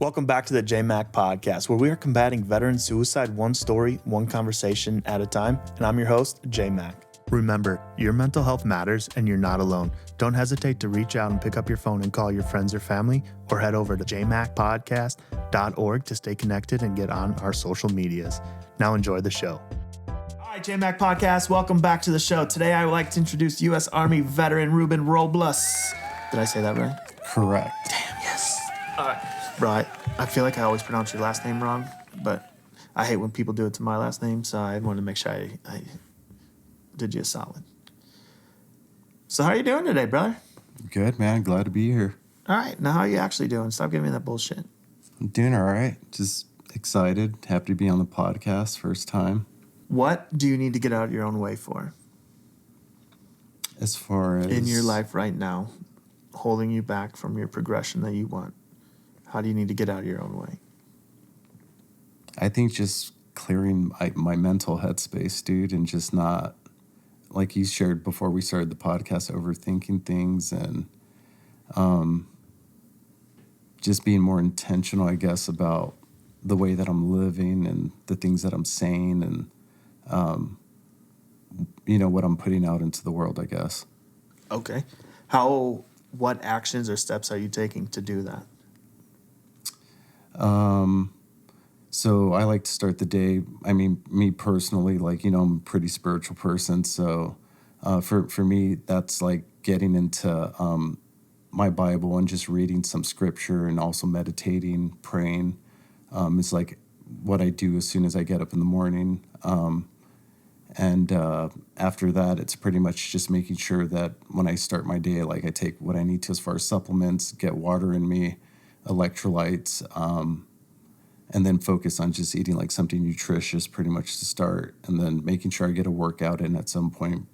Welcome back to the JMach Podcast, where we are combating veteran suicide one story, one conversation at a time. And I'm your host, JMach. Remember, your mental health matters and you're not alone. Don't hesitate to reach out and pick up your phone and call your friends or family, or head over to jmachpodcast.org to stay connected and get on our social medias. Now enjoy the show. All right, JMach Podcast, welcome back to the show. Today I would like to introduce U.S. Army veteran Ruben Robles. Did I say that right? Correct. Damn, yes. All right. Bro, I feel like I always pronounce your last name wrong, but I hate when people do it to my last name, so I wanted to make sure I did you a solid. So how are you doing today, brother? Good, man. Glad to be here. All right. Now how are you actually doing? Stop giving me that bullshit. I'm doing all right. Just excited. Happy to be on the podcast. First time. What do you need to get out of your own way for? As far as... in your life right now, holding you back from your progression that you want. How do you need to get out of your own way? I think just clearing my mental headspace, dude, and just not, like you shared before we started the podcast, overthinking things and just being more intentional, I guess, about the way that I'm living and the things that I'm saying and, what I'm putting out into the world, I guess. Okay. What actions or steps are you taking to do that? So I like to start the day. I mean, me personally, I'm a pretty spiritual person. So, for me, that's like getting into, my Bible and just reading some scripture and also meditating, praying, is like what I do as soon as I get up in the morning. And after that, it's pretty much just making sure that when I start my day, like I take what I need to as far as supplements, get water in me, electrolytes, and then focus on just eating like something nutritious pretty much to start, and then making sure I get a workout in at some point,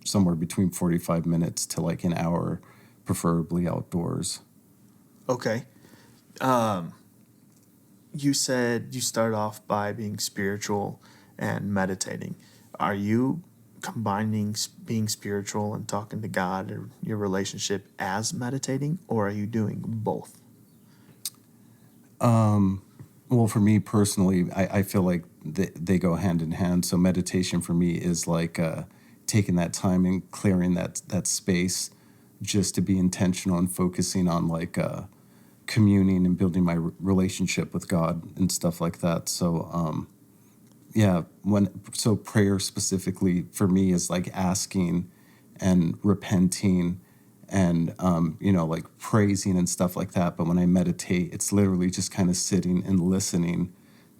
somewhere between 45 minutes to like an hour, preferably outdoors. Okay. You said you start off by being spiritual and meditating. Are you combining being spiritual and talking to God or your relationship as meditating, or are you doing both? Well, for me personally, I feel like they go hand in hand. So meditation for me is like taking that time and clearing that space just to be intentional and focusing on like communing and building my relationship with God and stuff like that. So, so prayer specifically for me is like asking and repenting and, like praising and stuff like that. But when I meditate, it's literally just kind of sitting and listening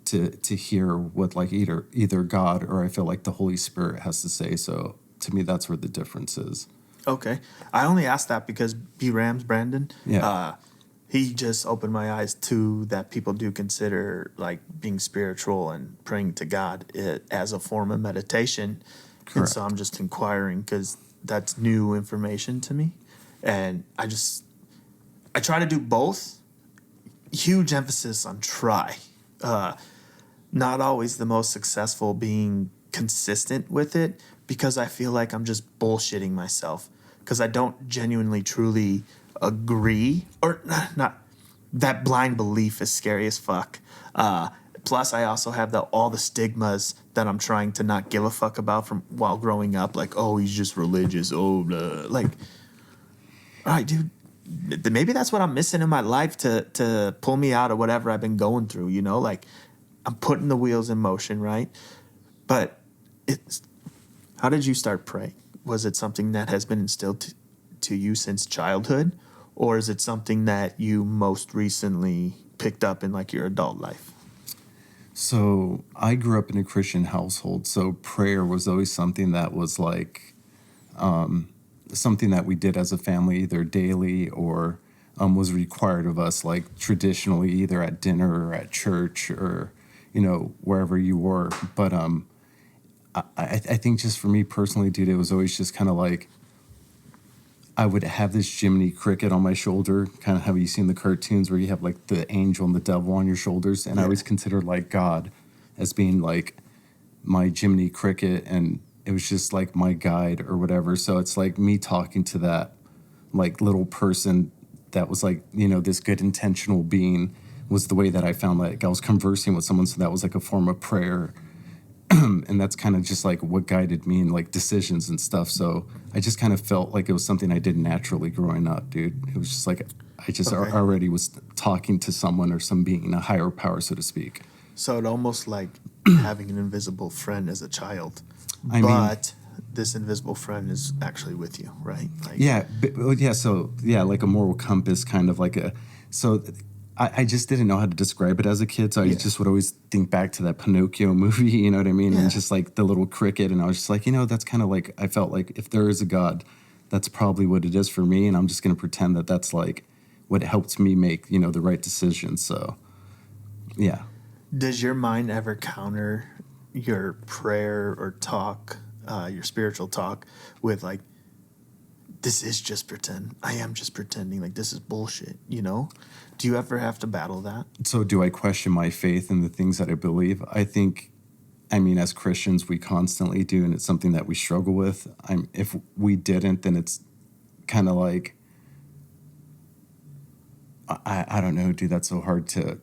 to hear what like either God or I feel like the Holy Spirit has to say. So to me, that's where the difference is. Okay. I only asked that because B-Rams, Brandon, Yeah. He just opened my eyes to that people do consider like being spiritual and praying to God as a form of meditation. Correct. And so I'm just inquiring because that's new information to me. And I try to do both. Huge emphasis on try. Not always the most successful being consistent with it because I feel like I'm just bullshitting myself because I don't genuinely, truly agree or not. That blind belief is scary as fuck. Plus, I also have all the stigmas that I'm trying to not give a fuck about from while growing up. Like, oh, he's just religious. Oh, blah. Like, all right, dude, maybe that's what I'm missing in my life to pull me out of whatever I've been going through, Like, I'm putting the wheels in motion, right? But how did you start praying? Was it something that has been instilled to you since childhood? Or is it something that you most recently picked up in, like, your adult life? So I grew up in a Christian household, so prayer was always something that was like something that we did as a family either daily or was required of us, like traditionally either at dinner or at church or, wherever you were. But I think just for me personally, dude, it was always just kind of like I would have this Jiminy Cricket on my shoulder, kind of how you see in the cartoons where you have like the angel and the devil on your shoulders. And I always considered like God as being like my Jiminy Cricket, and it was just like my guide or whatever. So it's like me talking to that like little person that was like, this good intentional being was the way that I found like I was conversing with someone. So that was like a form of prayer. And that's kind of just like what guided me in like decisions and stuff. So I just kind of felt like it was something I did naturally growing up, dude. It was just like I just already was talking to someone or some being, a higher power, so to speak. So it almost like having an invisible friend as a child, I mean, this invisible friend is actually with you, right? Like, yeah, so yeah, like a moral compass, kind of like a. So I just didn't know how to describe it as a kid, so I Yeah. just would always think back to that Pinocchio movie, you know what I mean? Yeah. And just like the little cricket, and I was just like, that's kind of like, I felt like if there is a God, that's probably what it is for me, and I'm just going to pretend that that's like what helped me make, the right decision. So, yeah. Does your mind ever counter your prayer or talk, your spiritual talk, with like, this is just pretend. I am just pretending. Like, this is bullshit, Do you ever have to battle that? So do I question my faith in the things that I believe? I mean, as Christians, we constantly do, and it's something that we struggle with. If we didn't, then it's kind of like, I don't know, dude, that's so hard to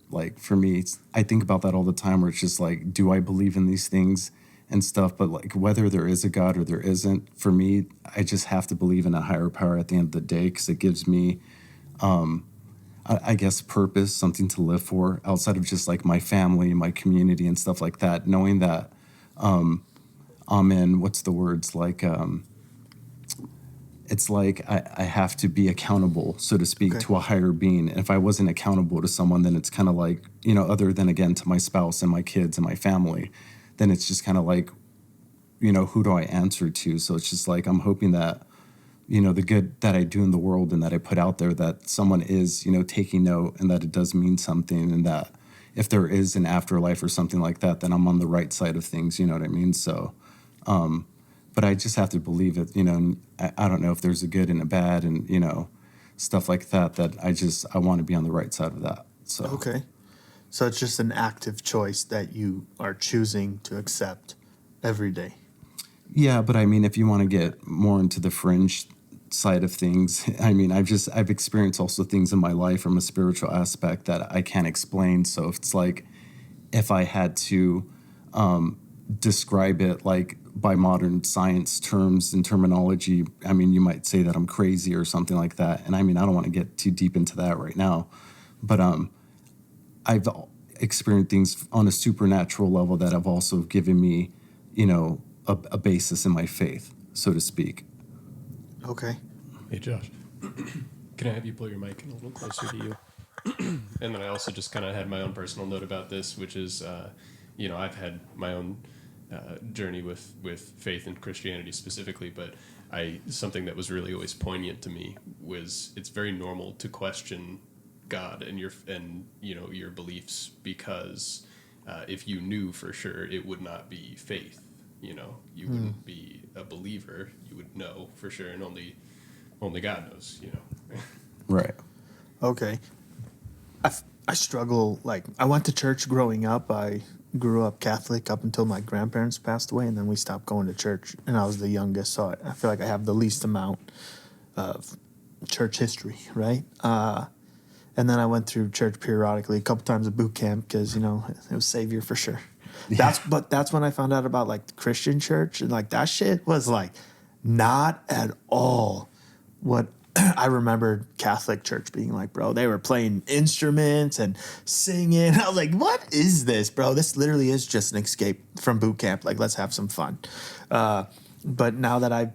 like, for me, I think about that all the time, where it's just like, do I believe in these things and stuff? But like, whether there is a God or there isn't, for me, I just have to believe in a higher power at the end of the day, because it gives me, I guess, purpose, something to live for outside of just like my family, my community and stuff like that, knowing that I'm in, what's the words, like, it's like I have to be accountable, so to speak, to a higher being. And if I wasn't accountable to someone, then it's kind of like, other than, again, to my spouse and my kids and my family, then it's just kind of like, who do I answer to? So it's just like, I'm hoping that, the good that I do in the world and that I put out there, that someone is, taking note, and that it does mean something, and that if there is an afterlife or something like that, then I'm on the right side of things, you know what I mean? So, but I just have to believe it, and I don't know if there's a good and a bad and, stuff like that, I want to be on the right side of that. So. Okay. So it's just an active choice that you are choosing to accept every day. Yeah, but I mean, if you want to get more into the fringe side of things, I mean, I've experienced also things in my life from a spiritual aspect that I can't explain. So it's like, if I had to describe it like by modern science terms and terminology, I mean, you might say that I'm crazy or something like that. And I mean, I don't want to get too deep into that right now, but I've experienced things on a supernatural level that have also given me, a basis in my faith, so to speak. Okay. Hey, Josh, can I have you pull your mic in a little closer to you? And then I also just kind of had my own personal note about this, which is, I've had my own journey with faith and Christianity specifically, but something that was really always poignant to me was it's very normal to question God and your beliefs, because if you knew for sure, it would not be faith. You wouldn't be a believer. You would know for sure, and only God knows. Right. Okay. I struggle, like, I went to church growing up. I grew up Catholic up until my grandparents passed away, and then we stopped going to church, and I was the youngest, so I feel like I have the least amount of church history, right? And then I went through church periodically, a couple times at boot camp, because, it was Savior for sure. Yeah. That's when I found out about, like, the Christian church, and, like, that shit was, like, not at all what I remembered Catholic church being like, bro. They were playing instruments and singing. I was like, what is this, bro? This literally is just an escape from boot camp. Like, let's have some fun. But now that I've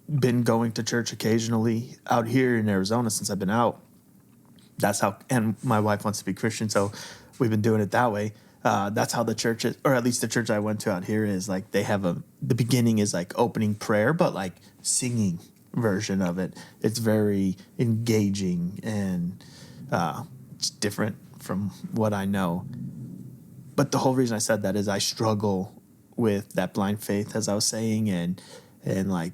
been going to church occasionally out here in Arizona since I've been out, that's how, and my wife wants to be Christian, so we've been doing it that way. That's how the church is, or at least the church I went to out here is, like, they have the beginning is like opening prayer, but like singing version of it. It's very engaging, and it's different from what I know. But the whole reason I said that is I struggle with that blind faith, as I was saying, and like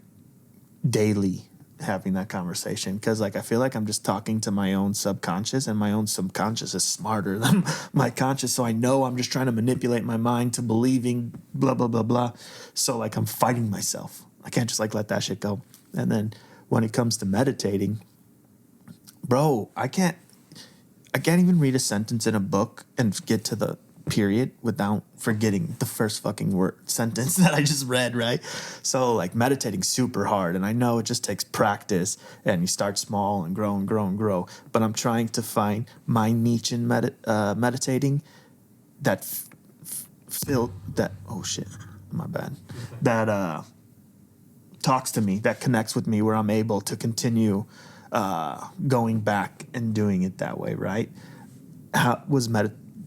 daily having that conversation, because, like, I feel like I'm just talking to my own subconscious, and my own subconscious is smarter than my conscious, so I know I'm just trying to manipulate my mind to believing blah blah blah blah. So, like, I'm fighting myself. I can't just, like, let that shit go. And then when it comes to meditating, bro, I can't I can't even read a sentence in a book and get to the period without forgetting the first fucking word sentence that I just read, right? So like meditating super hard, and I know it just takes practice, and you start small and grow and grow and grow. But I'm trying to find my niche in meditating that feel that oh shit, my bad, that talks to me, that connects with me, where I'm able to continue going back and doing it that way, right?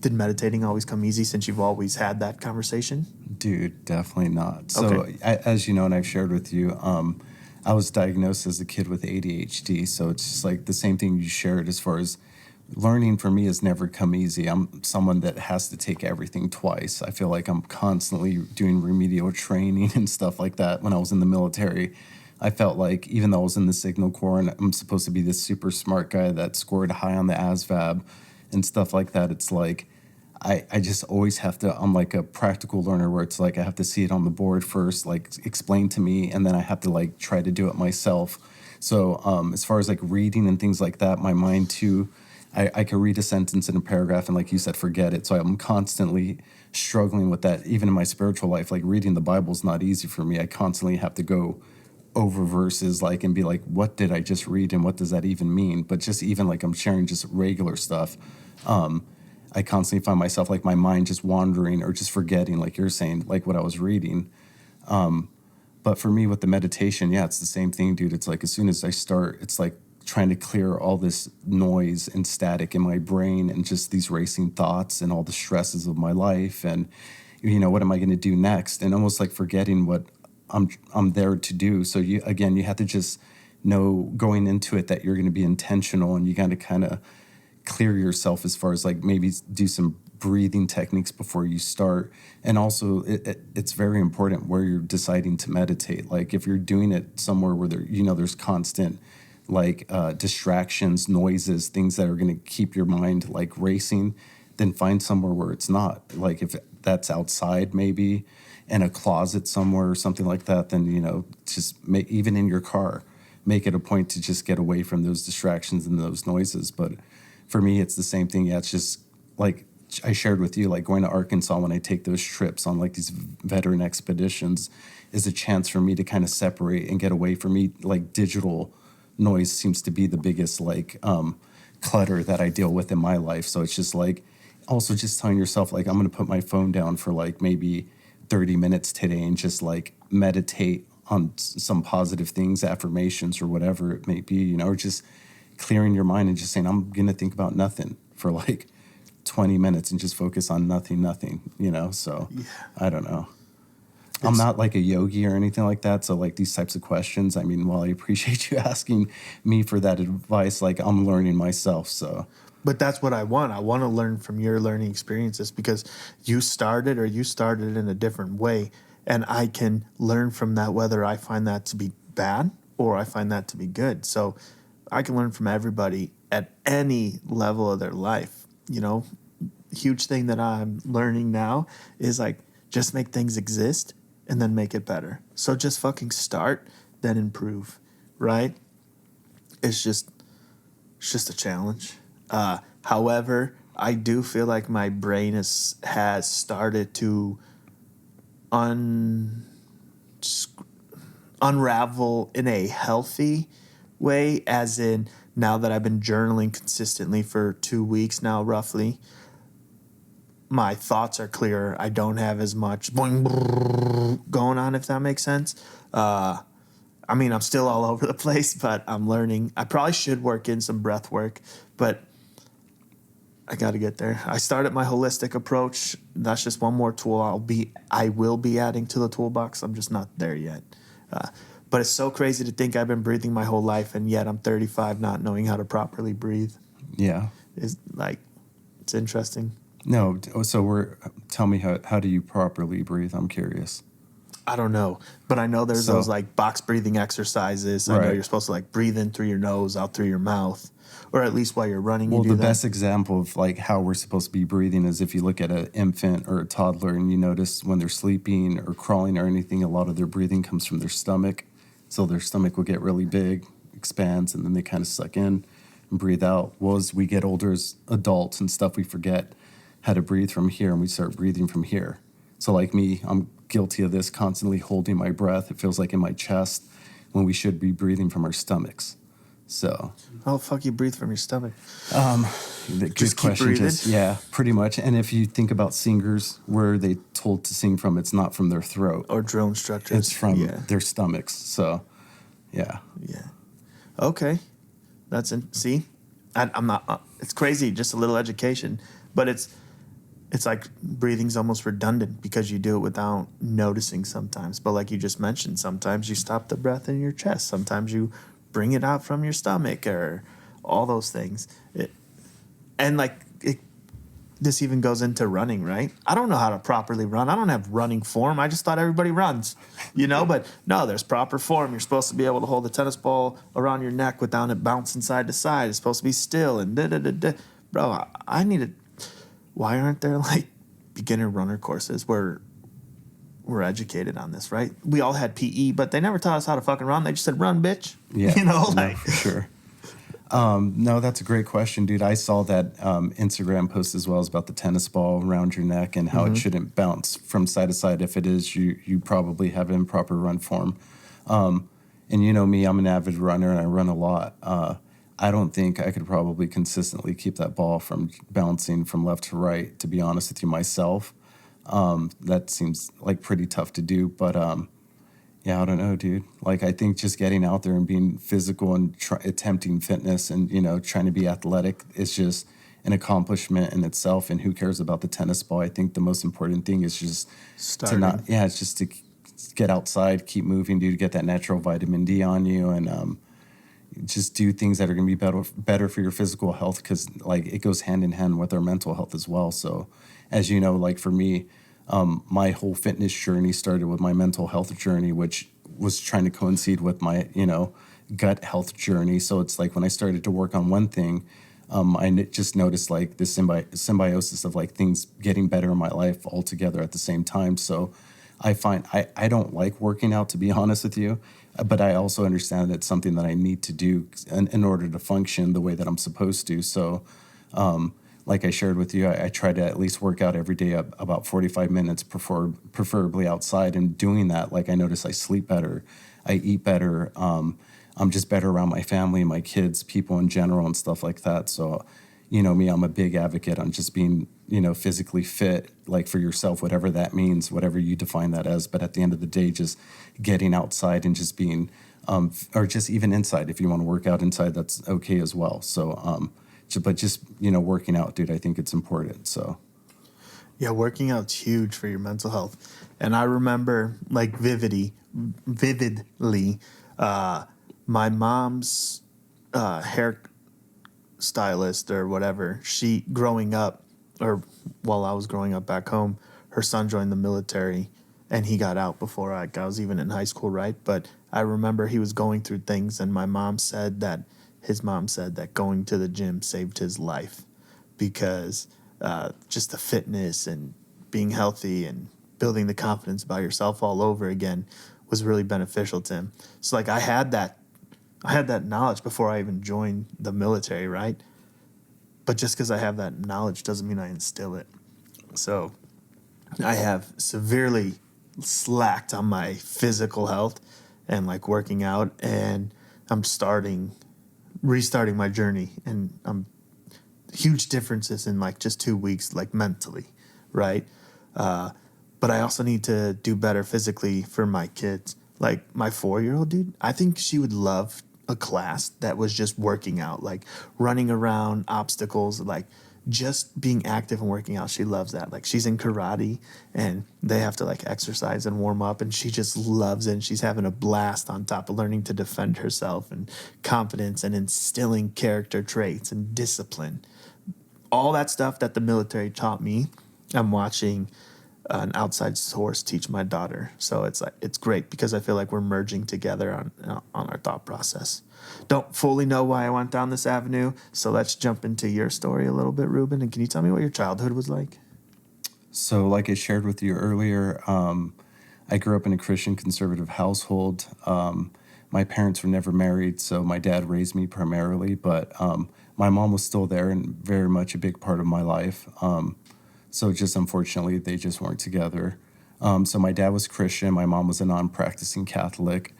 Did meditating always come easy since you've always had that conversation? Dude, definitely not. So, Okay. as you know, and I've shared with you, I was diagnosed as a kid with ADHD. So it's just like the same thing you shared as far as learning for me has never come easy. I'm someone that has to take everything twice. I feel like I'm constantly doing remedial training and stuff like that. When I was in the military, I felt like even though I was in the Signal Corps and I'm supposed to be this super smart guy that scored high on the ASVAB and stuff like that, it's like I just always have to, I'm like a practical learner where it's like I have to see it on the board first, like explain to me, and then I have to like try to do it myself. So as far as like reading and things like that, my mind too, I could read a sentence in a paragraph and like you said, forget it. So I'm constantly struggling with that. Even in my spiritual life, like reading the Bible is not easy for me. I constantly have to go over verses like and be like, what did I just read and what does that even mean? But just even like I'm sharing just regular stuff. I constantly find myself like my mind just wandering or just forgetting, like you're saying, like what I was reading. But for me with the meditation, yeah, it's the same thing, dude. It's like as soon as I start, it's like trying to clear all this noise and static in my brain and just these racing thoughts and all the stresses of my life. And, you know, what am I going to do next? And almost like forgetting what I'm there to do. So you have to just know going into it that you're going to be intentional, and you got to kind of clear yourself as far as like maybe do some breathing techniques before you start. And also it's very important where you're deciding to meditate. Like if you're doing it somewhere where there's constant like distractions, noises, things that are going to keep your mind like racing, then find somewhere where it's not. Like if that's outside maybe in a closet somewhere or something like that, then just even in your car, make it a point to just get away from those distractions and those noises. But for me, it's the same thing. Yeah, it's just like I shared with you, like going to Arkansas when I take those trips on like these veteran expeditions is a chance for me to kind of separate and get away from me. Like digital noise seems to be the biggest like clutter that I deal with in my life. So it's just like also just telling yourself like I'm going to put my phone down for like maybe 30 minutes today and just like meditate on some positive things, affirmations or whatever it may be, or just clearing your mind and just saying, I'm going to think about nothing for like 20 minutes and just focus on nothing. So yeah. I don't know. I'm not like a yogi or anything like that. So like these types of questions, I mean, while I appreciate you asking me for that advice, like I'm learning myself. So, but that's what I want. I want to learn from your learning experiences because you started in a different way. And I can learn from that, whether I find that to be bad or I find that to be good. So I can learn from everybody at any level of their life. Huge thing that I'm learning now is like just make things exist and then make it better. So just fucking start, then improve, right? It's just a challenge. However, I do feel like my brain has started to unravel in a healthy way, as in now that I've been journaling consistently for 2 weeks now, roughly, my thoughts are clearer. I don't have as much boing, brrr, going on, if that makes sense. I mean, I'm still all over the place, but I'm learning. I probably should work in some breath work, but I got to get there. I started my holistic approach. That's just one more tool I will be adding to the toolbox. I'm just not there yet. But it's so crazy to think I've been breathing my whole life, and yet I'm 35 not knowing how to properly breathe. Yeah. It's interesting. No, so tell me how do you properly breathe? I'm curious. I don't know, but I know there's those like box breathing exercises. Right. I know you're supposed to like breathe in through your nose, out through your mouth, or at least while you're running. Well, you do the best example of like how we're supposed to be breathing is if you look at an infant or a toddler and you notice when they're sleeping or crawling or anything, a lot of their breathing comes from their stomach. So their stomach will get really big, expands, and then they kind of suck in. and breathe out. Well, as we get older as adults and stuff, we forget how to breathe from here, and we start breathing from here. So like me, I'm guilty of this, constantly holding my breath. It feels like in my chest when we should be breathing from our stomachs. So, How the fuck you breathe from your stomach? good Just keep question. breathing? Yeah, pretty much. And if you think about singers, where are they told to sing from? It's not from their throat. Or drill instructors? It's from Yeah. their stomachs. So, yeah. Yeah. Okay. See, I'm not. It's crazy. Just a little education, but it's like breathing's almost redundant because you do it without noticing sometimes. But like you just mentioned, sometimes you stop the breath in your chest. Sometimes you bring it out from your stomach, or all those things. This even goes into running, right? I don't know how to properly run. I don't have running form. I just thought everybody runs, But no, there's proper form. You're supposed to be able to hold the tennis ball around your neck without it bouncing side to side. It's supposed to be still and da-da-da-da. Bro, I need to... Why aren't there, like, beginner runner courses where we're educated on this, right? We all had PE, but they never taught us how to fucking run. They just said, run, bitch. Yeah. Like... For sure. No, that's a great question, dude. I saw that Instagram post as well as about the tennis ball around your neck and how it shouldn't bounce from side to side. If it is, you probably have improper run form. And you know me, I'm an avid runner and I run a lot. I don't think I could probably consistently keep that ball from bouncing from left to right, to be honest with you myself. That seems like pretty tough to do, but yeah, I don't know, dude. Like, I think just getting out there and being physical and attempting fitness and, trying to be athletic is just an accomplishment in itself. And who cares about the tennis ball? I think the most important thing is just it's just to get outside, keep moving, dude, get that natural vitamin D on you, and just do things that are going to be better for your physical health, because, like, it goes hand in hand with our mental health as well. So, as you know, like, for me, my whole fitness journey started with my mental health journey, which was trying to coincide with my, gut health journey. So it's like when I started to work on one thing, just noticed like this symbiosis of like things getting better in my life all together at the same time. So I find I don't like working out, to be honest with you, but I also understand that it's something that I need to do in order to function the way that I'm supposed to. So, like I shared with you, I try to at least work out every day about 45 minutes, preferably outside. And doing that, like, I notice I sleep better, I eat better, I'm just better around my family, my kids, people in general, and stuff like that. So, me, I'm a big advocate on just being, physically fit, like, for yourself, whatever that means, whatever you define that as. But at the end of the day, just getting outside and just being, or just even inside, if you want to work out inside, that's okay as well. So, but just, working out, dude, I think it's important. So, yeah, working out's huge for your mental health. And I remember, like, vividly, my mom's hair stylist or whatever, she, growing up, or while I was growing up back home, her son joined the military and he got out before I was even in high school, right? But I remember he was going through things, and his mom said that going to the gym saved his life, because just the fitness and being healthy and building the confidence about yourself all over again was really beneficial to him. So, like, I had that knowledge before I even joined the military, right? But just because I have that knowledge doesn't mean I instill it. So I have severely slacked on my physical health and, like, working out, and I'm restarting my journey, and huge differences in, like, just 2 weeks, like, mentally, right? But I also need to do better physically for my kids. Like, my 4-year-old, dude, I think she would love a class that was just working out, like running around obstacles, like just being active and working out. She loves that. Like, she's in karate and they have to, like, exercise and warm up, and she just loves it. And she's having a blast on top of learning to defend herself and confidence and instilling character traits and discipline. All that stuff that the military taught me, I'm watching an outside source teach my daughter. So it's great, because I feel like we're merging together on our thought process. Don't fully know why I went down this avenue, so let's jump into your story a little bit, Ruben. And can you tell me what your childhood was like? So, like I shared with you earlier, I grew up in a Christian conservative household. My parents were never married, so my dad raised me primarily, but my mom was still there and very much a big part of my life. So just unfortunately, they just weren't together. So my dad was Christian. My mom was a non-practicing Catholic.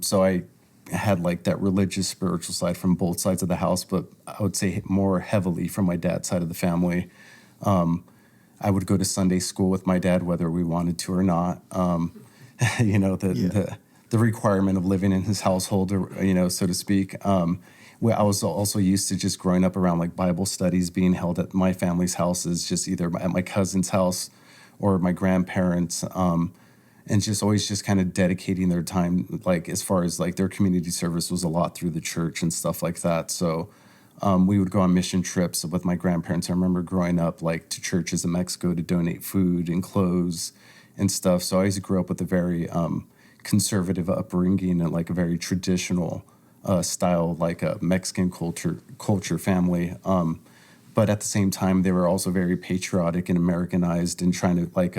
So I had like that religious, spiritual side from both sides of the house, but I would say more heavily from my dad's side of the family. I would go to Sunday school with my dad, whether we wanted to or not. The requirement of living in his household, or, so to speak. I was also used to just growing up around like Bible studies being held at my family's houses, just either at my cousin's house or my grandparents, and just always just kind of dedicating their time, like as far as like their community service was a lot through the church and stuff like that. So we would go on mission trips with my grandparents. I remember growing up like to churches in Mexico to donate food and clothes and stuff. So I always grew up with a very conservative upbringing and like a very traditional style, like a Mexican culture family. But at the same time, they were also very patriotic and Americanized and trying to like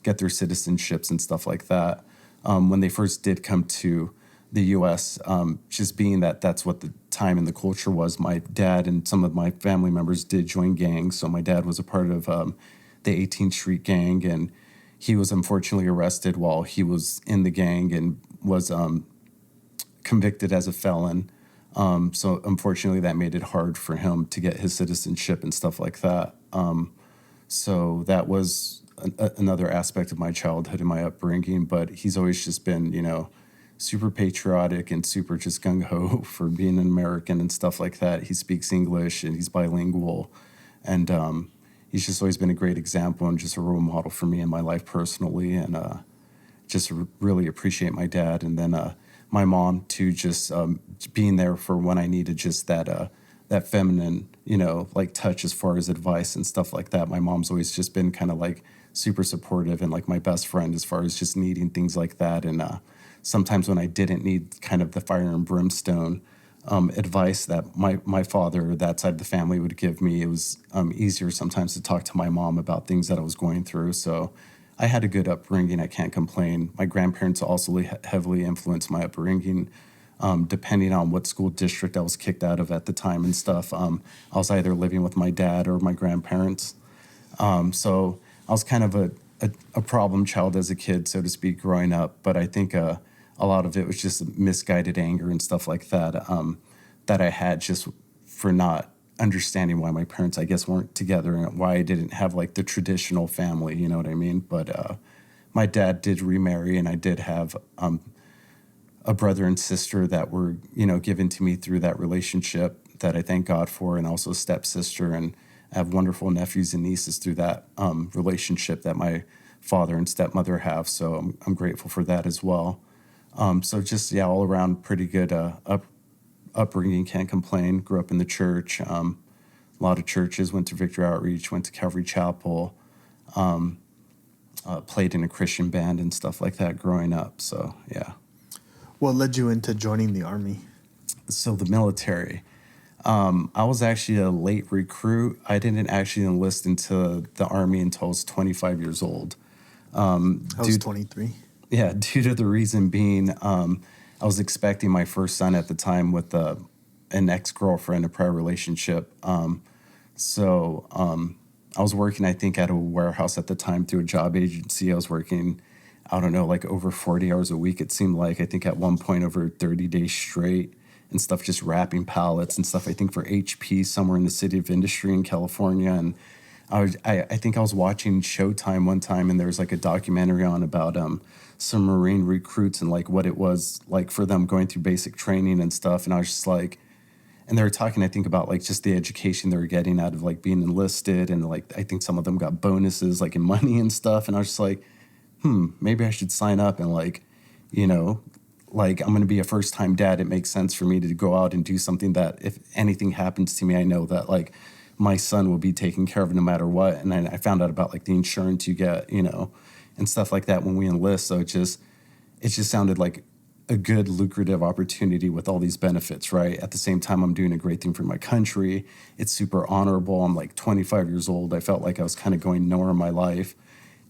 get their citizenships and stuff like that. When they first did come to the U.S., just being that that's what the time and the culture was, my dad and some of my family members did join gangs. So my dad was a part of the 18th Street gang, and he was unfortunately arrested while he was in the gang and was convicted as a felon. So unfortunately, that made it hard for him to get his citizenship and stuff like that. So that was another aspect of my childhood and my upbringing. But he's always just been, super patriotic and super just gung-ho for being an American and stuff like that. He speaks English and he's bilingual. And he's just always been a great example and just a role model for me in my life personally. And just really appreciate my dad. And then my mom too, just being there for when I needed just that feminine, like touch as far as advice and stuff like that. My mom's always just been kind of like super supportive and like my best friend as far as just needing things like that. And sometimes when I didn't need kind of the fire and brimstone advice that my father or that side of the family would give me, it was easier sometimes to talk to my mom about things that I was going through. So I had a good upbringing. I can't complain. My grandparents also heavily influenced my upbringing, depending on what school district I was kicked out of at the time and stuff. I was either living with my dad or my grandparents. So I was kind of a problem child as a kid, so to speak, growing up. But I think a lot of it was just misguided anger and stuff like that, that I had just for not understanding why my parents, I guess, weren't together and why I didn't have like the traditional family, you know what I mean? But my dad did remarry, and I did have a brother and sister that were, given to me through that relationship that I thank God for, and also a stepsister, and I have wonderful nephews and nieces through that relationship that my father and stepmother have. So I'm grateful for that as well. So just, all around pretty good upbringing, can't complain. Grew up in the church, a lot of churches, went to Victory Outreach, went to Calvary Chapel, played in a Christian band and stuff like that growing up. So, yeah. What led you into joining the Army? So the military. I was actually a late recruit. I didn't actually enlist into the Army until I was 25 years old. I was 23. Yeah, due to the reason being, I was expecting my first son at the time with an ex-girlfriend, a prior relationship. So I was working, I think, at a warehouse at the time through a job agency. I was working, I don't know, like over 40 hours a week, it seemed like. I think at one point over 30 days straight and stuff, just wrapping pallets and stuff, I think for HP somewhere in the city of Industry in California. And I think I was watching Showtime one time, and there was like a documentary on about some Marine recruits and like what it was like for them going through basic training and stuff. And I was just like, and they were talking, I think, about like just the education they were getting out of like being enlisted, and like I think some of them got bonuses like in money and stuff. And I was just like, maybe I should sign up and like, like I'm going to be a first-time dad. It makes sense for me to go out and do something that if anything happens to me, I know that like my son will be taken care of no matter what. And I found out about like the insurance you get, and stuff like that when we enlist. So it just sounded like a good lucrative opportunity with all these benefits, right? At the same time, I'm doing a great thing for my country. It's super honorable. I'm like 25 years old. I felt like I was kind of going nowhere in my life.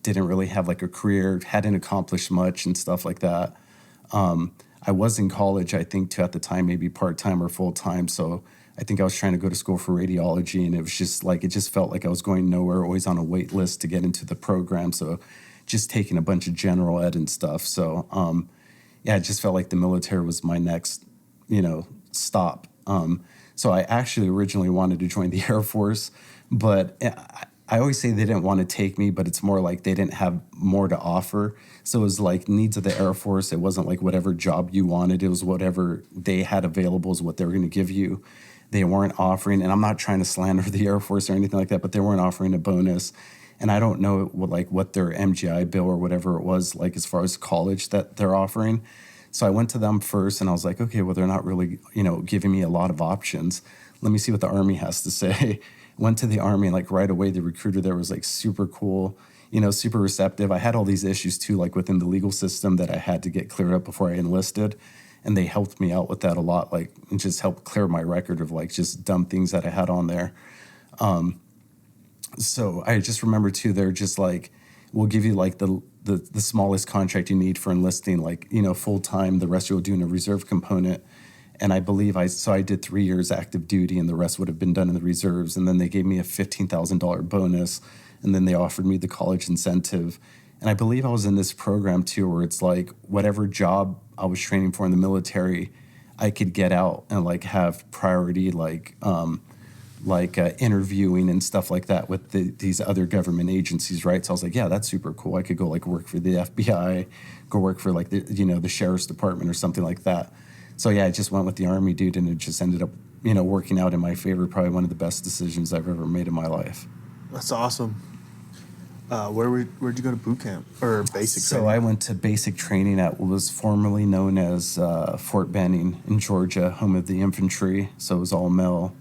Didn't really have like a career, hadn't accomplished much and stuff like that. I was in college, I think, too, at the time, maybe part-time or full-time. So I think I was trying to go to school for radiology, and it was just like, it just felt like I was going nowhere, always on a wait list to get into the program. So just taking a bunch of general ed and stuff. So, yeah, it just felt like the military was my next, stop. So I actually originally wanted to join the Air Force, but I always say they didn't want to take me, but it's more like they didn't have more to offer. So it was like needs of the Air Force. It wasn't like whatever job you wanted. It was whatever they had available is what they were going to give you. They weren't offering, and I'm not trying to slander the Air Force or anything like that, but they weren't offering a bonus. And I don't know what their MGI bill or whatever it was like as far as college that they're offering. So I went to them first, and I was like, okay, well, they're not really, giving me a lot of options. Let me see what the Army has to say. Went to the Army, and like right away, the recruiter there was like super cool, super receptive. I had all these issues too, like within the legal system that I had to get cleared up before I enlisted. And they helped me out with that a lot, like, and just helped clear my record of like just dumb things that I had on there. So I just remember too, they're just like, we'll give you like the smallest contract you need for enlisting, like, full time. The rest you'll do in a reserve component. And I believe I did 3 years active duty, and the rest would have been done in the reserves. And then they gave me a $15,000 bonus, and then they offered me the college incentive. And I believe I was in this program too, where it's like whatever job I was training for in the military, I could get out and like have priority, like interviewing and stuff like that with these other government agencies, right? So I was like, yeah, that's super cool. I could go like work for the FBI, go work for like the sheriff's department or something like that. So yeah, I just went with the Army, dude, and it just ended up, working out in my favor. Probably one of the best decisions I've ever made in my life. That's awesome. Where'd you go to boot camp or basic training? So I went to basic training at what was formerly known as Fort Benning in Georgia, home of the infantry. So it was all male,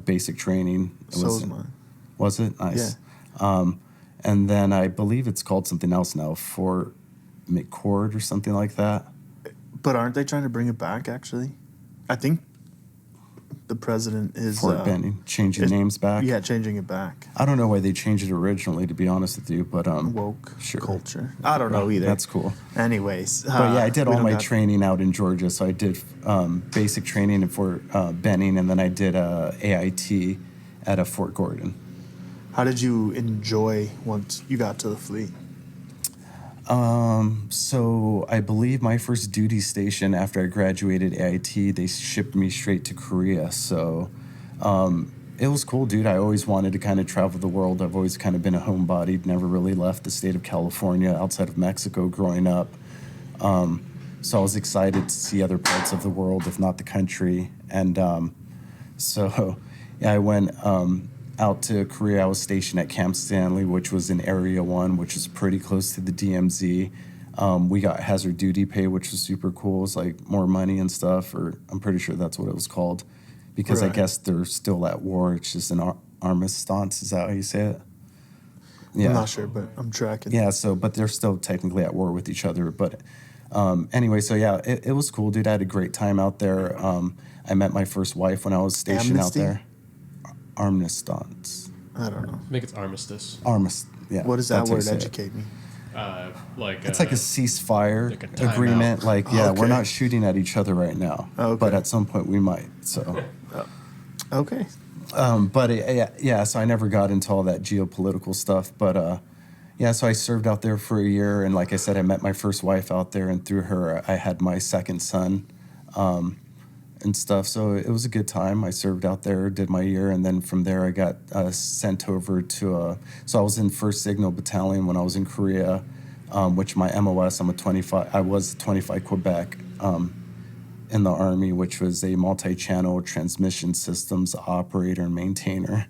basic training. So was mine. Was it? Nice. Yeah. And then I believe it's called something else now, Fort McCord or something like that. But aren't they trying to bring it back, actually? I think the president is... Fort Benning, changing names back? Yeah, changing it back. I don't know why they changed it originally, to be honest with you, but... woke sure. culture. I don't know either. That's cool. Anyways. But yeah, I did all my training out in Georgia. So I did basic training at Fort Benning, and then I did AIT at a Fort Gordon. How did you enjoy once you got to the fleet? So I believe my first duty station after I graduated AIT, they shipped me straight to Korea. So it was cool, dude. I always wanted to kind of travel the world. I've always kind of been a homebody, never really left the state of California outside of Mexico growing up. So I was excited to see other parts of the world, if not the country. And so yeah, I went out to Korea. I was stationed at Camp Stanley, which was in Area 1, which is pretty close to the DMZ. We got hazard duty pay, which was super cool. It was like more money and stuff, or I'm pretty sure that's what it was called, because right. I guess they're still at war. It's just an armistice. Is that how you say it? Yeah. I'm not sure, but I'm tracking. Yeah, but they're still technically at war with each other. But anyway, so yeah, it was cool, dude. I had a great time out there. I met my first wife when I was stationed out there. Armistice. I don't know. I think it's armistice. Yeah. What does that word educate me? It's like a ceasefire like agreement. Like, yeah, okay. We're not shooting at each other right now, but at some point we might. So, okay. Yeah. So I never got into all that geopolitical stuff, but yeah. So I served out there for a year, and like I said, I met my first wife out there, and through her, I had my second son. And stuff. So it was a good time. I served out there, did my year, and then from there I got sent over to so I was in 1st Signal Battalion when I was in Korea, which my MOS, I was 25 Quebec in the Army, which was a multi-channel transmission systems operator and maintainer.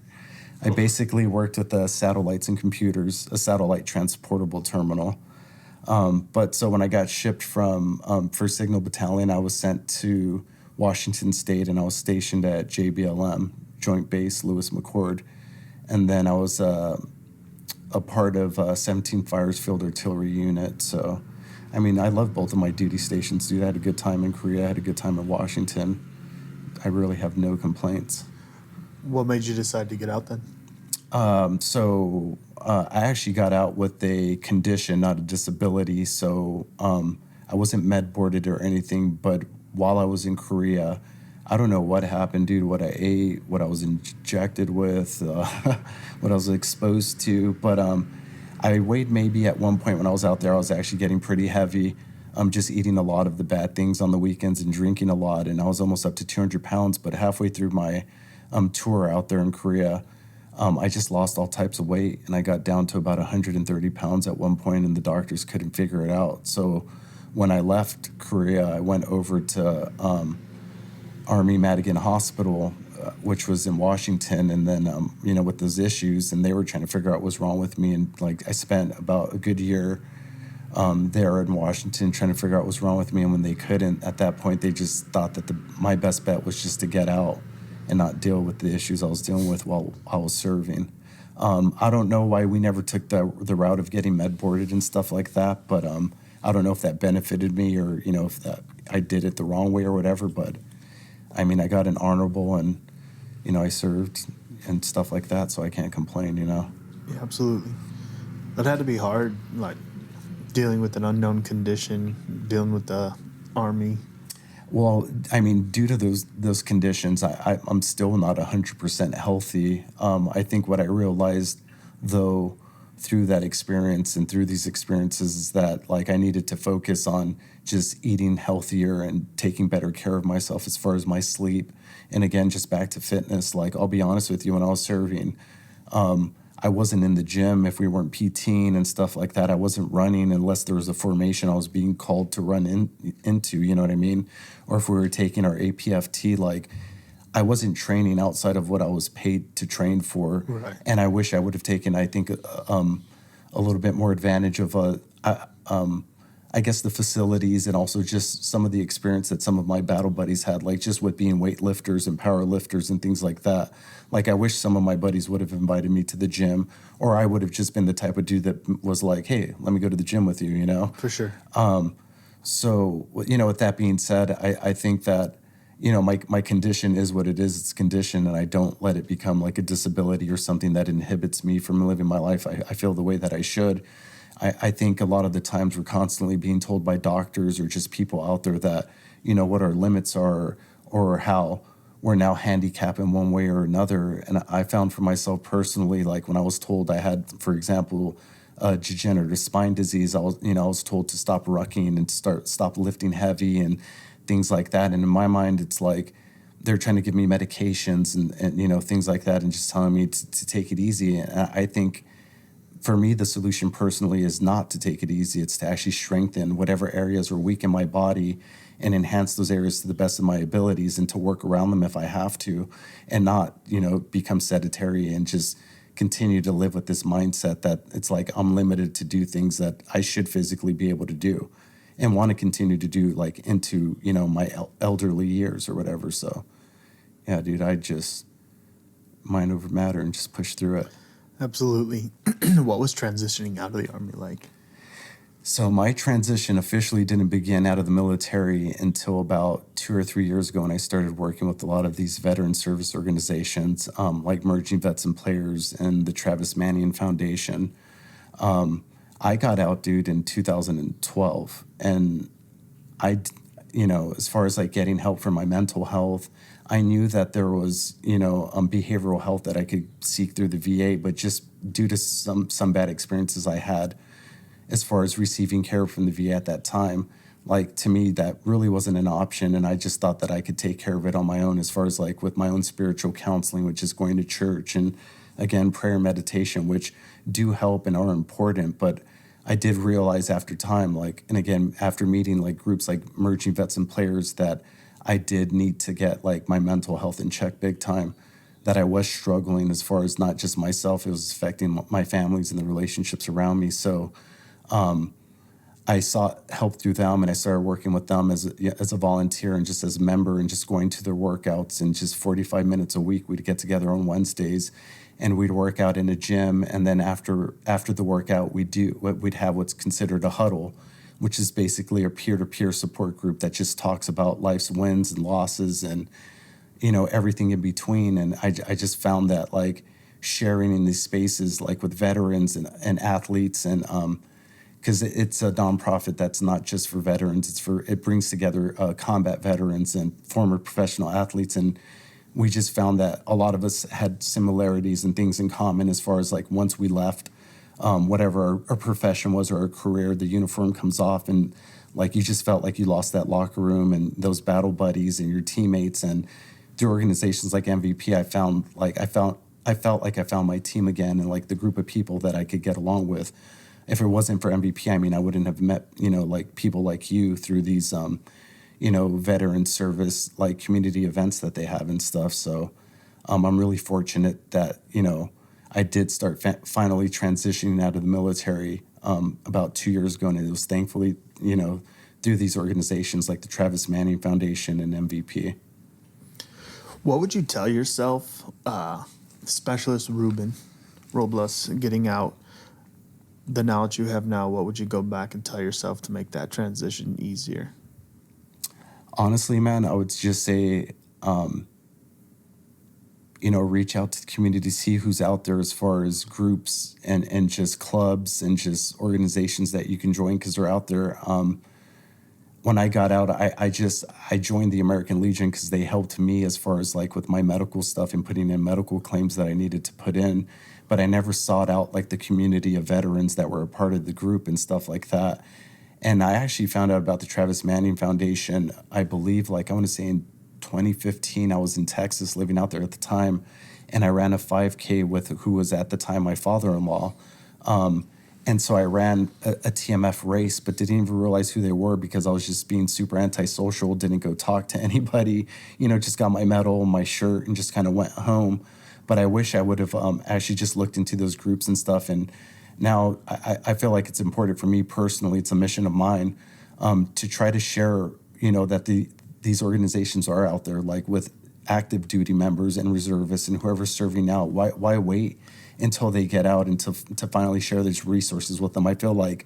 I basically worked with the satellites and computers, a satellite transportable terminal. But so when I got shipped from 1st Signal Battalion, I was sent to Washington State, and I was stationed at JBLM, Joint Base Lewis McChord. And then I was a part of 17 Fires Field Artillery Unit. So, I mean, I love both of my duty stations, dude. I had a good time in Korea. I had a good time in Washington. I really have no complaints. What made you decide to get out then? So I actually got out with a condition, not a disability. So I wasn't med boarded or anything, but while I was in Korea, I don't know what happened, dude, what I ate, what I was injected with, what I was exposed to. But I weighed maybe at one point when I was out there, I was actually getting pretty heavy. Just eating a lot of the bad things on the weekends and drinking a lot. And I was almost up to 200 pounds. But halfway through my tour out there in Korea, I just lost all types of weight. And I got down to about 130 pounds at one point, and the doctors couldn't figure it out. So when I left Korea, I went over to Army Madigan Hospital, which was in Washington, and then with those issues, and they were trying to figure out what was wrong with me, and like I spent about a good year there in Washington trying to figure out what was wrong with me, and when they couldn't, at that point, they just thought that my best bet was just to get out and not deal with the issues I was dealing with while I was serving. I don't know why we never took the route of getting med boarded and stuff like that, but I don't know if that benefited me or if that I did it the wrong way or whatever, but I mean, I got an honorable and, I served and stuff like that, so I can't complain, Yeah, absolutely. It had to be hard, like, dealing with an unknown condition, dealing with the Army. Well, I mean, due to those conditions, I'm still not 100% healthy. I think what I realized, though, through that experience and through these experiences is that, like, I needed to focus on just eating healthier and taking better care of myself as far as my sleep. And again, just back to fitness, like, I'll be honest with you, when I was serving, I wasn't in the gym if we weren't PTing and stuff like that. I wasn't running unless there was a formation I was being called to run into, you know what I mean? Or if we were taking our APFT, like, I wasn't training outside of what I was paid to train for. Right. And I wish I would have taken, I think, a little bit more advantage of, I guess, the facilities and also just some of the experience that some of my battle buddies had, like just with being weightlifters and power lifters and things like that. Like, I wish some of my buddies would have invited me to the gym, or I would have just been the type of dude that was like, hey, let me go to the gym with you, For sure. So, with that being said, I think that, my condition is what it is. It's condition, and I don't let it become like a disability or something that inhibits me from living my life. I feel the way that I should. I think a lot of the times we're constantly being told by doctors or just people out there that, what our limits are or how we're now handicapped in one way or another. And I found for myself personally, like when I was told I had, for example, degenerative spine disease, I was told to stop rucking and stop lifting heavy and things like that. And in my mind, it's like they're trying to give me medications and things like that and just telling me to take it easy. And I think for me, the solution personally is not to take it easy. It's to actually strengthen whatever areas are weak in my body and enhance those areas to the best of my abilities and to work around them if I have to, and not, become sedentary and just continue to live with this mindset that it's like I'm limited to do things that I should physically be able to do and want to continue to do, like, into, my elderly years or whatever. So, yeah, dude, I just mind over matter and just push through it. Absolutely. What was transitioning out of the Army like? So my transition officially didn't begin out of the military until about 2 or 3 years ago when I started working with a lot of these veteran service organizations, like Merging Vets and Players and the Travis Manion Foundation. I got out, dude, in 2012. And as far as like getting help for my mental health, I knew that there was, behavioral health that I could seek through the VA, but just due to some bad experiences I had as far as receiving care from the VA at that time, like, to me, that really wasn't an option. And I just thought that I could take care of it on my own as far as like with my own spiritual counseling, which is going to church and, again, prayer and meditation, which do help and are important. But I did realize after time, like, and again, after meeting like groups like Merging Vets and Players, that I did need to get like my mental health in check big time, that I was struggling as far as not just myself, it was affecting my families and the relationships around me. So I sought help through them, and I started working with them as a volunteer and just as a member and just going to their workouts, and just 45 minutes a week. We'd get together on Wednesdays and we'd work out in a gym. And then after the workout, we'd have what's considered a huddle, which is basically a peer-to-peer support group that just talks about life's wins and losses and, everything in between. And I just found that, like, sharing in these spaces, like with veterans and athletes and because it's a nonprofit that's not just for veterans. It brings together combat veterans and former professional athletes, and we just found that a lot of us had similarities and things in common as far as like once we left, whatever our profession was or our career, the uniform comes off, and like you just felt like you lost that locker room and those battle buddies and your teammates. And through organizations like MVP, I felt like I found my team again and like the group of people that I could get along with. If it wasn't for MVP, I mean, I wouldn't have met, like people like you through these, veteran service, like community events that they have and stuff. So I'm really fortunate that, I did start finally transitioning out of the military about 2 years ago. And it was thankfully, through these organizations like the Travis Manion Foundation and MVP. What would you tell yourself, Specialist Ruben Robles, getting out, the knowledge you have now, what would you go back and tell yourself to make that transition easier? Honestly, man, I would just say, reach out to the community, see who's out there as far as groups and just clubs and just organizations that you can join because they're out there. When I got out, I joined the American Legion because they helped me as far as like with my medical stuff and putting in medical claims that I needed to put in. But I never sought out like the community of veterans that were a part of the group and stuff like that. And I actually found out about the Travis Manion Foundation, I believe, like I want to say in 2015, I was in Texas living out there at the time. And I ran a 5K with who was at the time my father-in-law. And so I ran a TMF race, but didn't even realize who they were because I was just being super antisocial, didn't go talk to anybody, just got my medal, my shirt, and just kind of went home. But I wish I would have actually just looked into those groups and stuff. And now I feel like it's important for me personally, it's a mission of mine, to try to share, that these organizations are out there, like with active duty members and reservists and whoever's serving now. Why wait until they get out and to finally share these resources with them? I feel like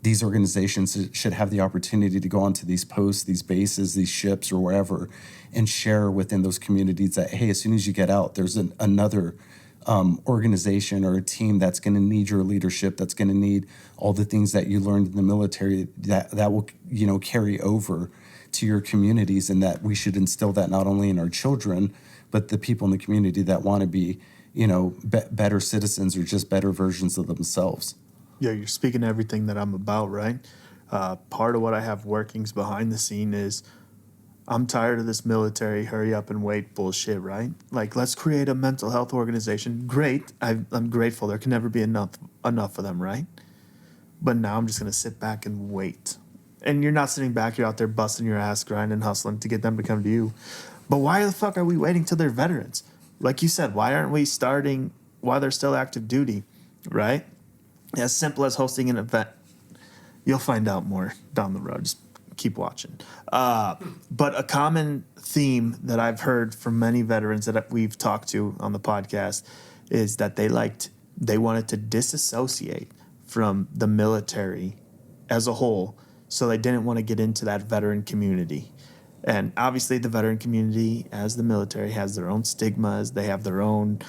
these organizations should have the opportunity to go onto these posts, these bases, these ships or wherever, and share within those communities that, hey, as soon as you get out, there's another organization or a team that's going to need your leadership, that's going to need all the things that you learned in the military that will, carry over to your communities, and that we should instill that not only in our children, but the people in the community that want to be, better citizens or just better versions of themselves. Yeah, you're speaking everything that I'm about, right? Part of what I have workings behind the scene is I'm tired of this military hurry up and wait bullshit, right? Like, let's create a mental health organization. Great. I'm grateful. There can never be enough of them, right? But now I'm just going to sit back and wait. And you're not sitting back. You're out there busting your ass, grinding, hustling to get them to come to you. But why the fuck are we waiting till they're veterans? Like you said, why aren't we starting while they're still active duty, right? As simple as hosting an event. You'll find out more down the road. Just keep watching. But a common theme that I've heard from many veterans that we've talked to on the podcast is that they wanted to disassociate from the military as a whole, so they didn't want to get into that veteran community. And obviously the veteran community, as the military, has their own stigmas. They have their own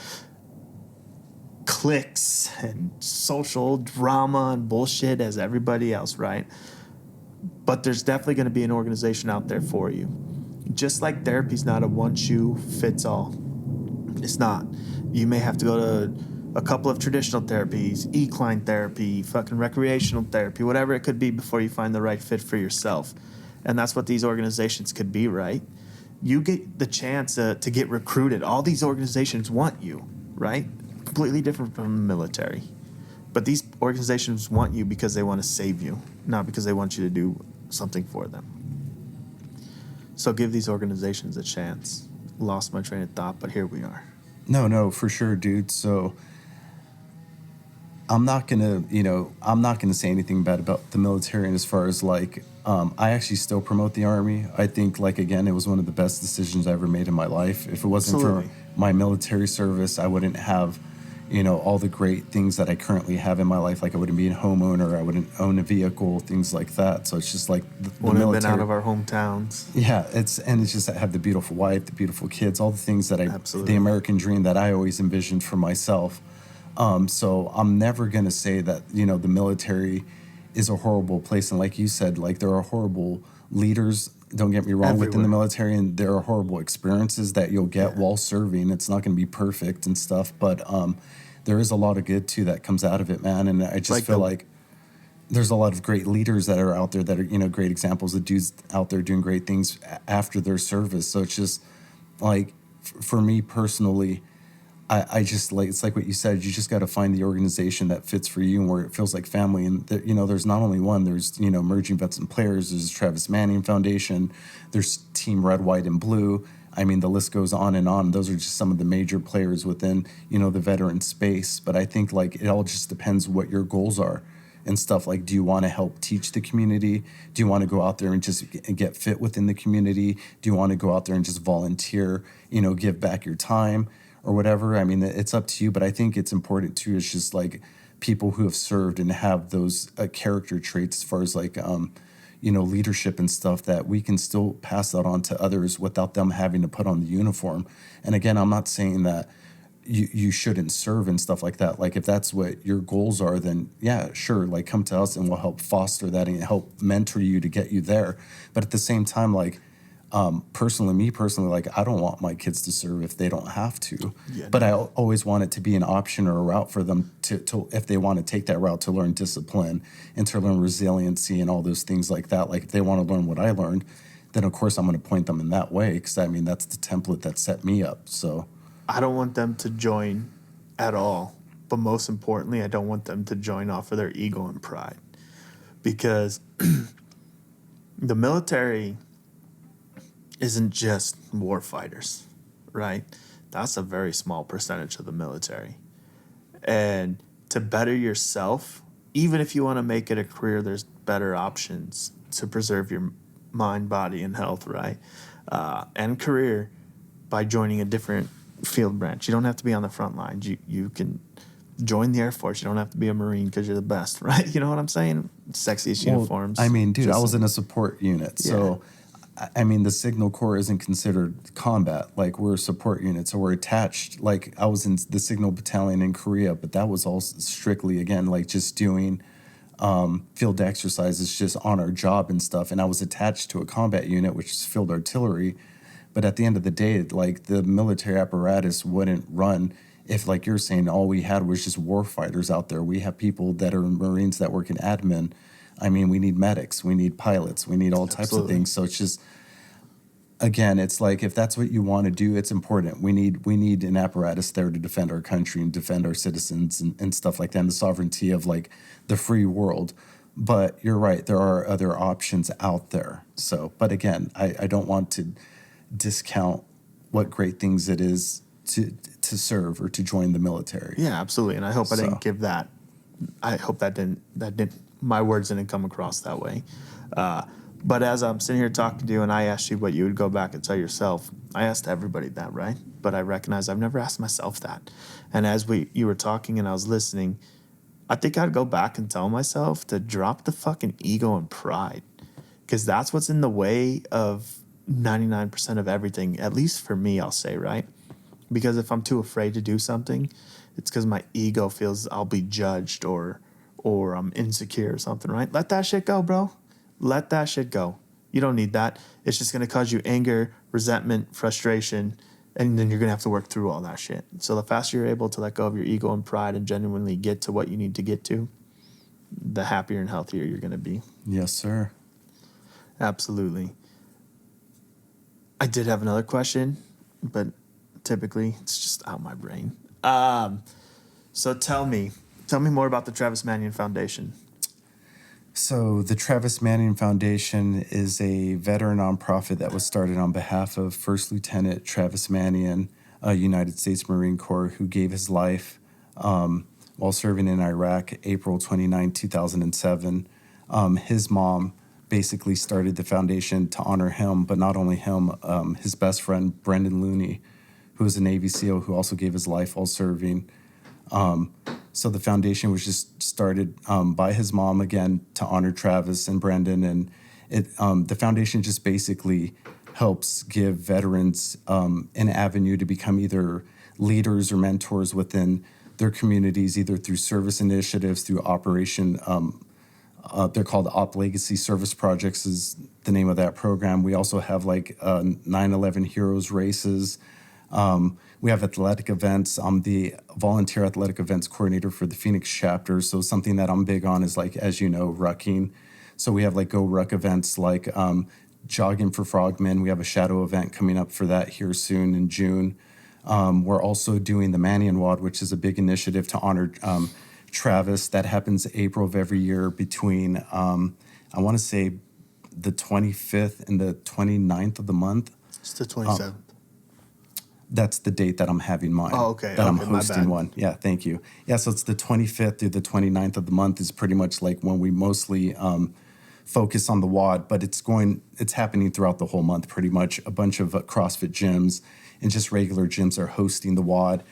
cliques and social drama and bullshit as everybody else, right? But there's definitely going to be an organization out there for you. Just like therapy's not a one-shoe-fits-all. It's not. You may have to go to a couple of traditional therapies, equine therapy, fucking recreational therapy, whatever it could be before you find the right fit for yourself. And that's what these organizations could be, right? You get the chance to get recruited. All these organizations want you, right? Completely different from the military. But these organizations want you because they want to save you, not because they want you to do something for them. So give these organizations a chance. Lost my train of thought, but here we are. No, for sure, dude. So I'm not gonna say anything bad about the military. And as far as like, I actually still promote the Army. I think, like, again, it was one of the best decisions I ever made in my life. If it wasn't Absolutely. for my military service, I wouldn't have, all the great things that I currently have in my life. Like, I wouldn't be a homeowner, I wouldn't own a vehicle, things like that. So it's just like the Wouldn't have military. been out of our hometowns. Yeah, it's just I have the beautiful wife, the beautiful kids, all the things that Absolutely. the American dream that I always envisioned for myself. So I'm never gonna say that the military is a horrible place. And like you said, like there are horrible leaders, don't get me wrong, within the Everywhere. military, and there are horrible experiences that you'll get while serving. It's not going to be perfect and stuff, but there is a lot of good too that comes out of it, man. And I just Like feel the like there's a lot of great leaders that are out there that are, great examples of dudes out there doing great things after their service. So it's just like, for me personally, I just like, it's like what you said, you just got to find the organization that fits for you and where it feels like family. And there's not only one, there's, Emerging Vets and Players, there's Travis Manion Foundation, there's Team Red, White, and Blue. I mean, the list goes on and on. Those are just some of the major players within, the veteran space. But I think like it all just depends what your goals are and stuff. Like, do you want to help teach the community? Do you want to go out there and just get fit within the community? Do you want to go out there and just volunteer, give back your time or whatever? I mean, it's up to you, but I think it's important too. It's just like people who have served and have those character traits as far as like, leadership and stuff, that we can still pass that on to others without them having to put on the uniform. And again, I'm not saying that you shouldn't serve and stuff like that. Like if that's what your goals are, then yeah, sure, like come to us and we'll help foster that and help mentor you to get you there. But at the same time, like me personally, like I don't want my kids to serve if they don't have to. Yeah, But I no. always want it to be an option or a route for them to if they want to take that route, to learn discipline and to learn resiliency and all those things like that. Like if they want to learn what I learned, then of course I'm going to point them in that way, because I mean that's the template that set me up. So I don't want them to join at all. But most importantly, I don't want them to join off of their ego and pride. Because the military isn't just war fighters, right? That's a very small percentage of the military. And to better yourself, even if you want to make it a career, there's better options to preserve your mind, body, and health, right? And career by joining a different field branch. You don't have to be on the front lines. You can join the Air Force. You don't have to be a Marine because you're the best, right? You know what I'm saying? Sexiest uniforms. I mean, dude, I Just- was in a support unit, so I mean, the Signal Corps isn't considered combat. Like we're a support unit, so we're attached. Like I was in the Signal Battalion in Korea, but that was all strictly again like just doing field exercises, just on our job and stuff. And I was attached to a combat unit, which is field artillery. But at the end of the day, like the military apparatus wouldn't run if, like you're saying, all we had was just war fighters out there. We have people that are Marines that work in admin. I mean, we need medics, we need pilots, we need all types of Absolutely. things. So it's just, again, it's like if that's what you want to do, it's important. We need an apparatus there to defend our country and defend our citizens and stuff like that, and the sovereignty of like the free world. But you're right, there are other options out there. So, but again, I don't want to discount what great things it is to serve or to join the military. Yeah, absolutely. And I hope I So- didn't give that. I hope that didn't. My words didn't come across that way. But as I'm sitting here talking to you, and I asked you what you would go back and tell yourself, I asked everybody that, right? But I recognize I've never asked myself that. And as you were talking and I was listening, I think I'd go back and tell myself to drop the fucking ego and pride, because that's what's in the way of 99% of everything. At least for me, I'll say, right? Because if I'm too afraid to do something, it's because my ego feels I'll be judged or I'm insecure or something, right? Let that shit go, bro. Let that shit go. You don't need that. It's just going to cause you anger, resentment, frustration, and then you're going to have to work through all that shit. So the faster you're able to let go of your ego and pride and genuinely get to what you need to get to, the happier and healthier you're going to be. Yes, sir. Absolutely. I did have another question, but typically it's just out my brain. So tell me more about the Travis Manion Foundation. So the Travis Manion Foundation is a veteran nonprofit that was started on behalf of First Lieutenant Travis Manion, a United States Marine Corps, who gave his life while serving in Iraq, April 29, 2007. His mom basically started the foundation to honor him, but not only him, his best friend, Brendan Looney, who was a Navy SEAL who also gave his life while serving. So the foundation was just started by his mom, again, to honor Travis and Brendan. And the foundation just basically helps give veterans an avenue to become either leaders or mentors within their communities, either through service initiatives, through Operation They're called Op Legacy Service Projects is the name of that program. We also have like 9/11 Heroes races. We have athletic events. I'm the volunteer athletic events coordinator for the Phoenix chapter. So something that I'm big on is like, as you know, rucking. So we have like Go Ruck events like Jogging for Frogmen. We have a shadow event coming up for that here soon in June. We're also doing the Manion WOD, which is a big initiative to honor Travis. That happens April of every year between, I want to say, the 25th and the 29th of the month. It's the 27th. That's the date that I'm having mine. Oh, okay. That I'm Okay, my hosting bad. one. Yeah, thank you. Yeah, so it's the 25th through the 29th of the month is pretty much like when we mostly focus on the WOD, but it's happening throughout the whole month pretty much. A bunch of CrossFit gyms and just regular gyms are hosting the WOD.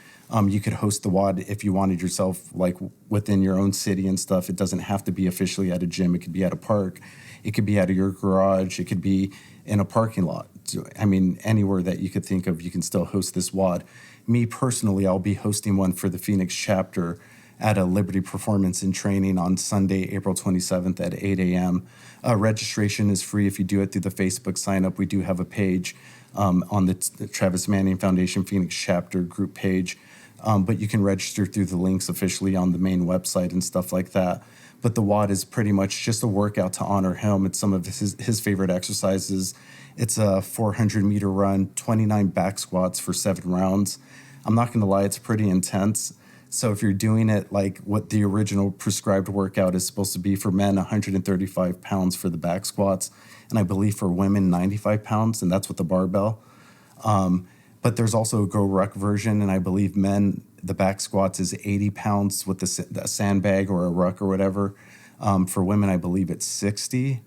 You could host the WOD if you wanted yourself, like within your own city and stuff. It doesn't have to be officially at a gym. It could be at a park. It could be out of your garage. It could be in a parking lot. I mean, anywhere that you could think of, you can still host this WOD. Me personally, I'll be hosting one for the Phoenix chapter at a Liberty Performance and Training on Sunday, April 27th at 8 a.m. Registration is free if you do it through the Facebook sign up. We do have a page on the Travis Manion Foundation Phoenix chapter group page. But you can register through the links officially on the main website and stuff like that. But the WOD is pretty much just a workout to honor him. It's some of his favorite exercises. It's a 400-meter run, 29 back squats for 7 rounds. I'm not going to lie, it's pretty intense. So if you're doing it like what the original prescribed workout is supposed to be for men, 135 pounds for the back squats, and I believe for women, 95 pounds, and that's with the barbell. But there's also a Go Ruck version, and I believe men, the back squats is 80 pounds with a sandbag or a ruck or whatever. For women, I believe it's 60.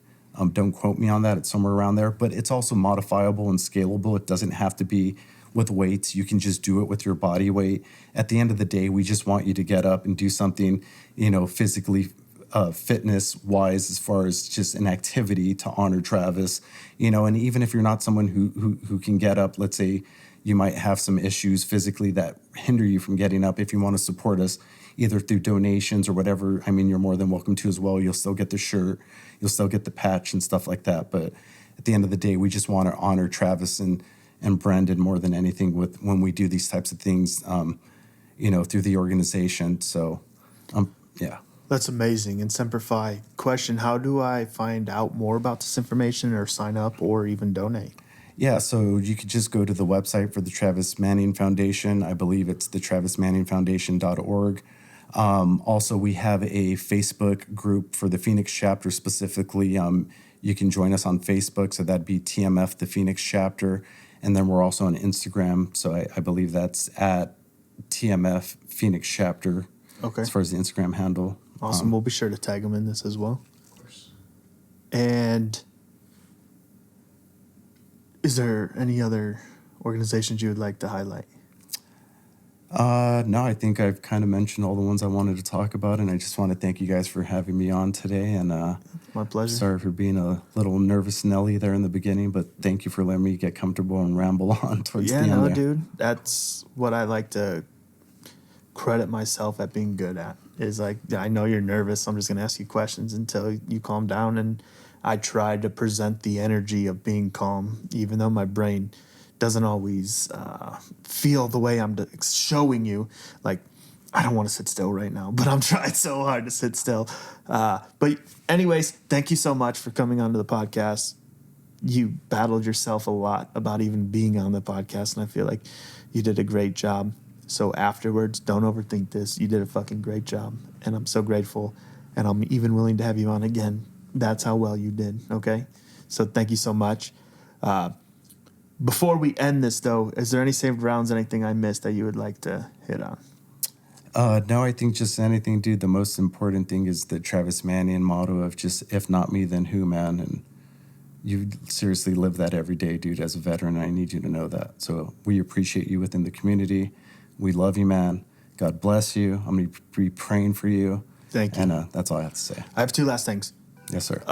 Don't quote me on that. It's somewhere around there. But it's also modifiable and scalable. It doesn't have to be with weights. You can just do it with your body weight. At the end of the day, we just want you to get up and do something, physically fitness-wise as far as just an activity to honor Travis. And even if you're not someone who can get up, let's say, you might have some issues physically that hinder you from getting up. If you want to support us, either through donations or whatever, I mean, you're more than welcome to as well. You'll still get the shirt, you'll still get the patch and stuff like that. But at the end of the day, we just want to honor Travis and Brendan more than anything when we do these types of things, through the organization. So, yeah. That's amazing. And Semper Fi, question, how do I find out more about this information or sign up or even donate? Yeah, so you could just go to the website for the Travis Manion Foundation. I believe it's the travismanionfoundation.org. Also, we have a Facebook group for the Phoenix chapter specifically. You can join us on Facebook, so that'd be TMF, the Phoenix chapter. And then we're also on Instagram, so I believe that's at TMF Phoenix chapter. Okay. As far as the Instagram handle. Awesome. We'll be sure to tag them in this as well. Of course. And is there any other organizations you would like to highlight? No, I think I've kind of mentioned all the ones I wanted to talk about, and I just want to thank you guys for having me on today. And My pleasure. sorry for being a little nervous Nelly there in the beginning, but thank you for letting me get comfortable and ramble on towards the end there. Dude. That's what I like to credit myself at being good at. Is like, I know you're nervous. I'm just going to ask you questions until you calm down. And I try to present the energy of being calm, even though my brain doesn't always feel the way I'm showing you. Like, I don't want to sit still right now, but I'm trying so hard to sit still. But anyways, thank you so much for coming onto the podcast. You battled yourself a lot about even being on the podcast, and I feel like you did a great job. So afterwards, don't overthink this. You did a fucking great job, and I'm so grateful, and I'm even willing to have you on again. That's how well you did, okay? So thank you so much. Before we end this, though, is there any saved rounds, anything I missed that you would like to hit on? No, I think just anything, dude. The most important thing is the Travis Manion motto of just, if not me, then who, man? And you seriously live that every day, dude. As a veteran, I need you to know that. So we appreciate you within the community. We love you, man. God bless you. I'm going to be praying for you. Thank you. And that's all I have to say. I have two last things. Yes, sir.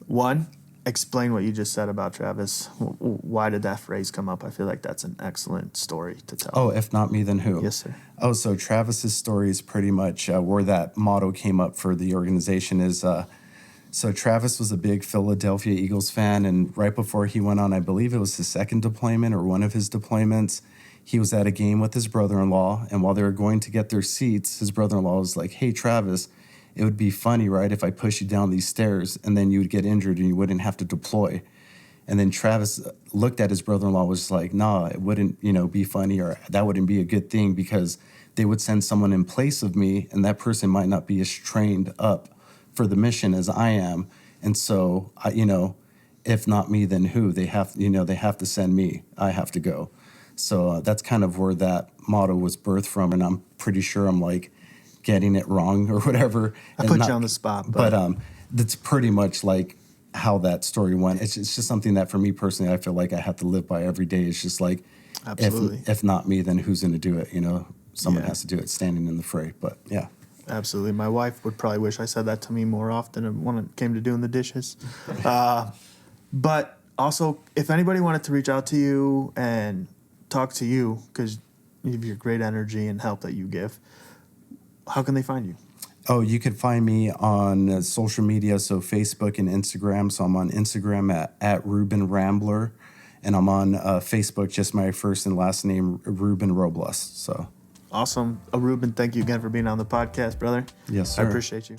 One, explain what you just said about Travis. Why did that phrase come up? I feel like that's an excellent story to tell. Oh, if not me, then who? Yes, sir. Oh, so Travis's story is pretty much where that motto came up for the organization is So Travis was a big Philadelphia Eagles fan, and right before he went on, I believe it was his second deployment or one of his deployments, he was at a game with his brother-in-law, and while they were going to get their seats, his brother-in-law was like, "Hey, Travis, it would be funny, right, if I push you down these stairs and then you would get injured and you wouldn't have to deploy." And then Travis looked at his brother-in-law, was like, "Nah, it wouldn't, be funny, or that wouldn't be a good thing, because they would send someone in place of me, and that person might not be as trained up for the mission as I am. And so, if not me, then who? They have to send me. I have to go." So that's kind of where that motto was birthed from, and I'm pretty sure I'm like getting it wrong or whatever. I put you on the spot, but that's pretty much like how that story went. It's just something that for me personally, I feel like I have to live by every day. It's just like, absolutely, if not me, then who's going to do it? Someone has to do it, standing in the fray. But yeah. Absolutely. My wife would probably wish I said that to me more often when it came to doing the dishes. But also, if anybody wanted to reach out to you and talk to you, because of your great energy and help that you give, how can they find you? Oh, you can find me on social media, so Facebook and Instagram. So I'm on Instagram at Ruben Rambler, and I'm on Facebook, just my first and last name, Ruben Robles. So awesome. Ruben, thank you again for being on the podcast, brother. Yes, sir. I appreciate you.